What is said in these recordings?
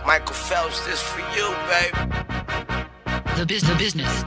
Michael Phelps, this for you, baby. The business.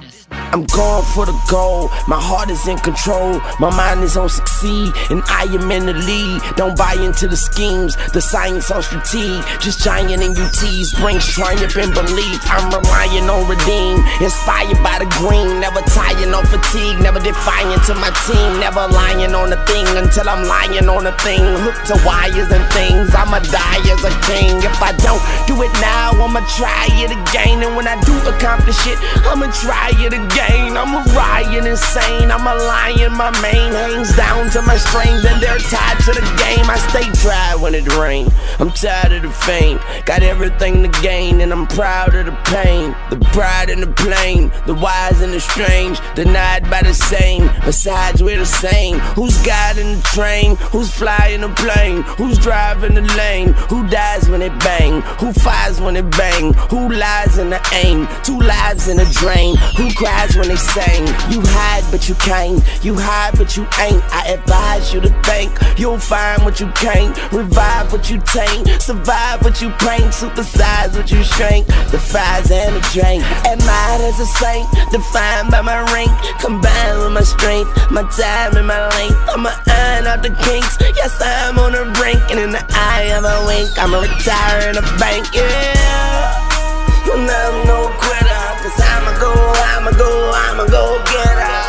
I'm going for the goal, my heart is in control, my mind is on succeed, and I am in the lead. Don't buy into the schemes, the science on strategy, just giant in UTs, brings triumph and belief. I'm relying on redeem, inspired by the green, never tiring on fatigue, never defying to my team, never lying on a thing until I'm lying on a thing, hooked to wires and things, I'ma die as a king. If I don't do it now, I'ma try it again, and when I do accomplish it, I'ma try it again. I'm a riot insane, I'm a lion, my mane hangs down to my strings and they're tied to the game. I stay dry when it rains, I'm tired of the fame, got everything to gain and I'm proud of the pain. The pride and the plain, the wise and the strange, denied by the same, besides we're the same. Who's guiding the train, who's flying the plane, who's driving the lane, who dies when it bang, who fires when it bang, who lies in the aim, two lives in a drain, who cries when they sing. You hide but you can't, you hide but you ain't. I advise you to think, you'll find what you can't, revive what you taint, survive what you paint, supersize what you shrink, defies and a drink. Admired as a saint, defined by my rank, combined with my strength, my time and my length. I'ma iron out the kinks, yes I'm on the brink, and in the eye of a wink, I'ma retire in a bank, yeah. And I'm no quitter, cause I'ma go get her.